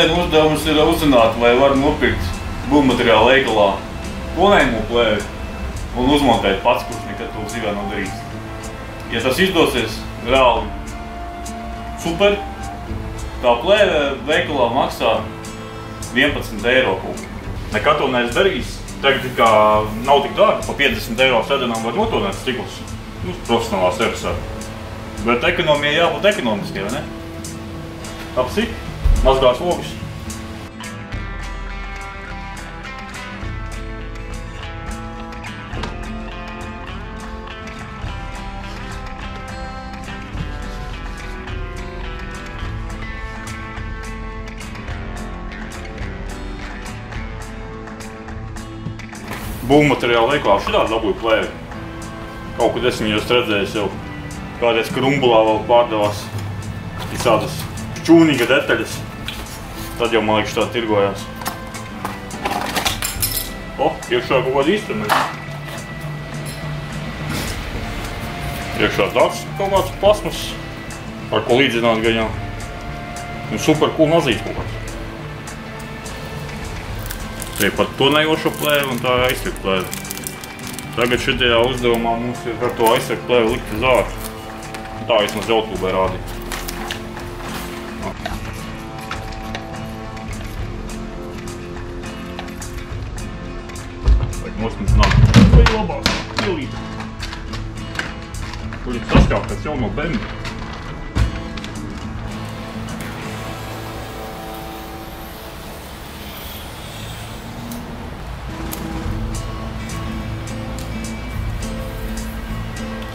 Šodien uzdevums ir uzzināt, vai var nopirkt būvmateriālu veikalā tonējumu plēvi un uzmontēt pats, kurš nekad to dzīvē nav darījis. Ja tas izdosies, reāli super. Tā plēve veikalā maksā 11 eiro kūku. Nekad to neesmu darījis. Tagad kā nav tik dārgi, pa 50 eiro sēdenām var notonēt stiklus. Profesionālā servisā. Bet ekonomijai jābūt ekonomiskai, vai ne? Apsik, mazgās logus. Būvmateriālu veikalā šitādi dabūju plēvi. Kaut kad es viņu redzējis jau kādreiz Krumbulā vēl pārdevās visādas čūnīga detaļas. Tad jau, man liekas, tā tirgojās. Iekšā kaut kāda instrumenta. Iekšā tāds kaut kāds plasmas, ar ko līdzināt gaļā. Super cool mazīts kaut kāds. Te ir pat tonējošo plēvi un tā aizsaka plēvi. Tagad šitajā uzdevumā mums ir ar to aizsaka plēvi likt uz ārā. Tā vismaz YouTube rādīja. Vajag nosmicināt vai labāk pielīt. Kur ir saskāpt pēc jauno bembi.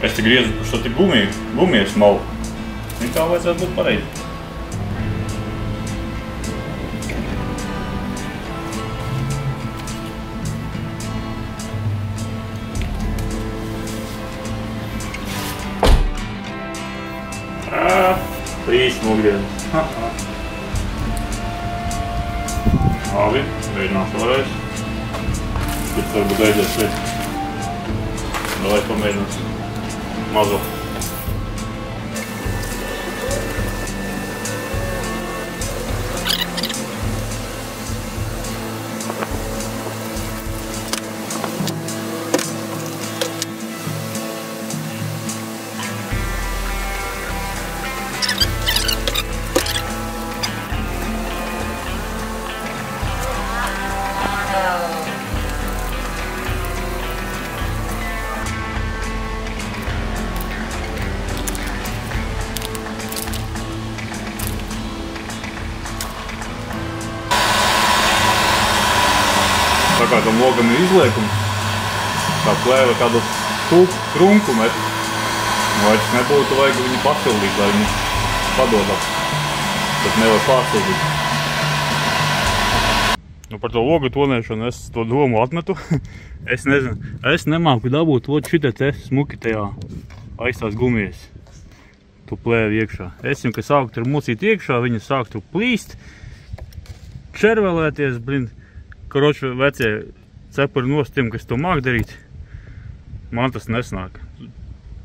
Es te griezu par šo te gumijas malu. Viņa tā vajadzētu būt pareizi. Trīs nogriezus. Labi, mēģināšu vēlreiz. Šis varbūt aizies šeit. Lai pamēģinās. Mazo. Tā kā tam logam ir izliekums, tā plēve kādu trunku met, vairs nebūtu vajag viņu pasildīt, lai viņu padodās, bet nevar pārsildīt. Par to logu tonēšanu es to domu atmetu. Es nezinu, es nemāku dabūt šitai te smuki tajā aizstās gumijas, tu plēvi iekšā. Es viņu, ka sāku tur mucīt iekšā, viņa sāk tur plīst, červelēties, blin. Karoči, vecie cepuri nostim, kas to māk darīt, man tas nesnāk.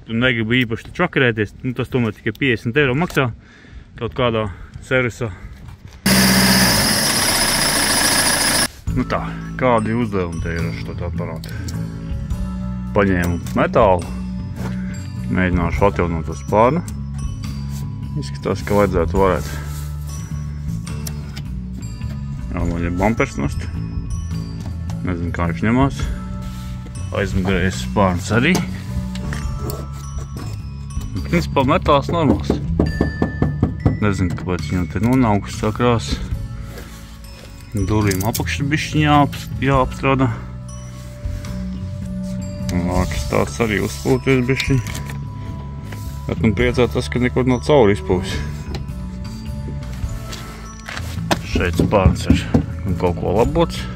Tu negribu īpaši čakarēties, tas tomēr tikai 50 eiro maksā kaut kādā servisā. Tā, kādi uzdevumi te ir ar šo aparātu? Paņēmu metālu, mēģināšu atjaunot to spārnu. Izskatās, ka vajadzētu varēt. Man ir bumpers nost. Nezinu, kā viņš ņemās. Aizmugurējais spārns arī. Principā metāls normāls. Nezinu, kāpēc viņam te nonākusi tā krāsa. Durvīm apakšļi bišķiņ jāapstrādā. Lākis tāds arī uzspūties bišķiņ. Bet man priecā tas, ka nekur nav cauri izpūvis. Šeit spārns ir kaut ko labots.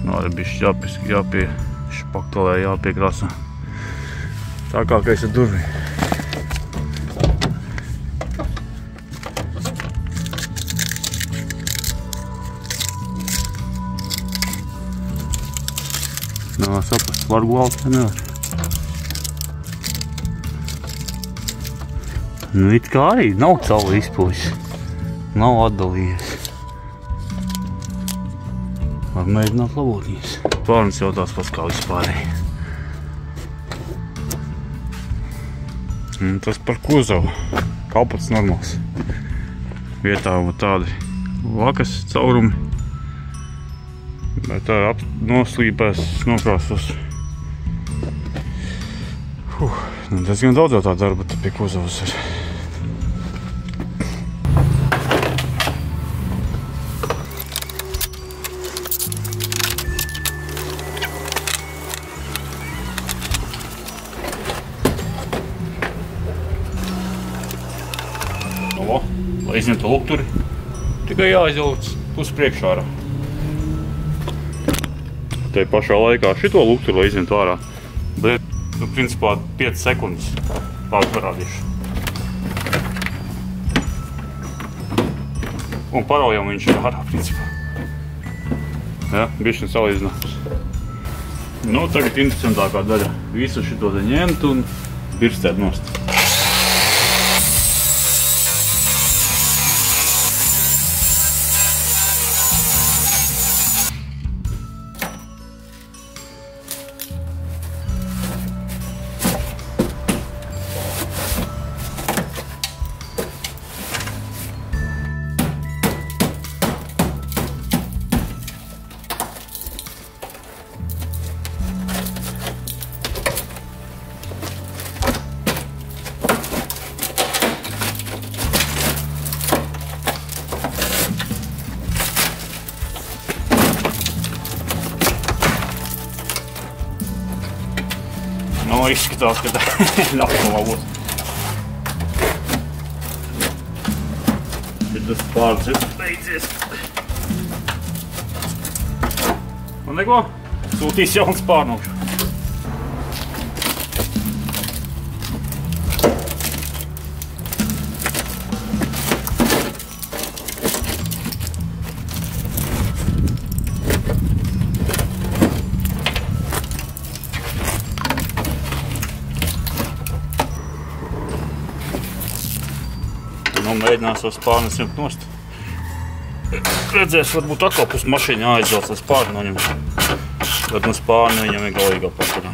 Arī bišķi jāpiešpaktelē, jāpiekrāsā. Tā kā es ar durvī. Nā, saprast, var gulāt, vai nevar. It kā arī nav cauri izpūvis. Nav atdalījies. Var mēģināt labot viņas. Pārnes jau tās pats kā vispārēji. Tas par kuzovu. Kalpots normāls. Vietā tādi vakas caurumi. Bet tā noslīpēs, nokrāsos. Diezgan daudz jau tā darba pie kuzovas ir. Lai izņemtu lukturi, tikai jāizjauc uz priekšā ārā. Te pašā laikā šito lukturi, lai izņemtu ārā, bet, principā 5 sekundes tādu parādīšu. Un paraujam viņš ir ārā, principā. Ja, bišķiņ salīdzinājums. Tagad interesantākā daļa. Visu šito te ņemt un birstēt nost. Izskatās, ka tā nākamā būs. Šitas pārds ir beidzies. Un neko, sūtīs jauns pārnūkšu. Mēģinās tos pārnes ņemt nost. Redzēs, varbūt atkal pus mašīņa jāizvelc, lai spārni noņem. Bet no spārni viņam ir galīgā pakarā.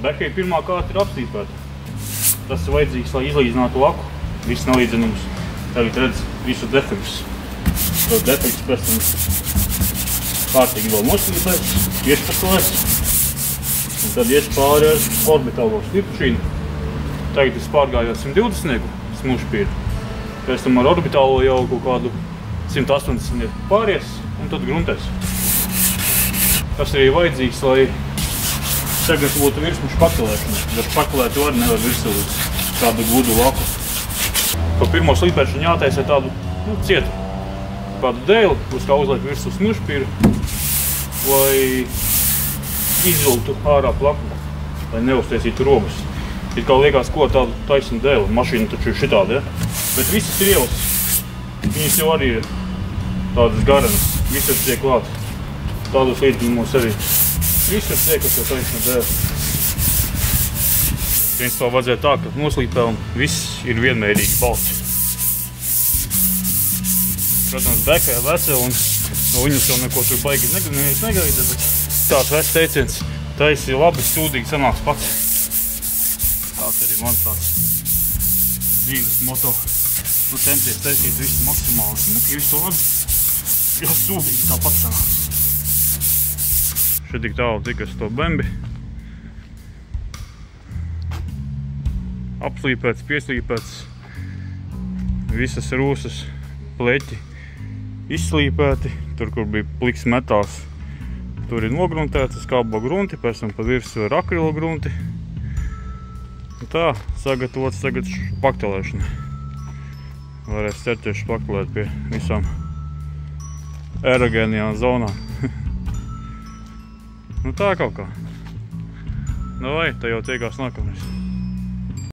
Bekai pirmā kārta ir apstīpēta. Tas ir vajadzīgs, lai izlīdzinātu laku. Viss nelīdzinums. Tagad redz visu defektus. Tos defektus pēc tam kārtīgi vēl noslīpēs, iešpatolēs. Un tad ies pāri ar orbitālo slīpušīnu. Tagad es pārgāju 120 smūšpīru. Pēc tam ar orbitālo jau kaut kādu 180 pāries un tad gruntēs. Tas arī vajadzīgs, lai tagad būtu virsmu špakelēšana, bet špakelēt var nevar virsū tādu gudu laku. Pa pirmo slīpēšanu jātaisa tādu cietu kādu dēli, uz kā uzliek virsū smilšpīru, lai izvilktu ārā plaku, lai neuztaisītu rogas. It kā liekas, ko tādu taisnu dēli, mašīna taču ir šitāda, ja? Bet visas ir ielas, viņas jau arī ir tādas garanas, visas tiek klāt, tādos līdzinumos arī. Visur tiek, kas jau taisna dēļ. Principā vajadzēja tā, ka noslīpē un viss ir vienmērīgi balts. Protams, beka ir vesela un no viņas jau neko tur baigi negaida, bet tāds vecs teiciens, taisi labi, sūdīgi sanāks pats. Tāds arī man tāds dzīves moto. Nu, centies taisīt visu maksimāli. Nu, ka visu labi, jau sūdīgi tāpat sanāks. Šeit tik tālu tikas to bembi. Apslīpēts, pieslīpēts. Visas rūsas, pleķi izslīpēti. Tur, kur bija pliks metāls, tur ir nogruntēts skābo grunti, pēc tam pa virsmu ir akrila grunti. Un tā, sagatavots tagad špaktelēšanai. Varēs ķerties špaktelēt pie visām erogēnijām zonām. Nu tā kaut kā. Nu vai, tā jau tiekās nākamais.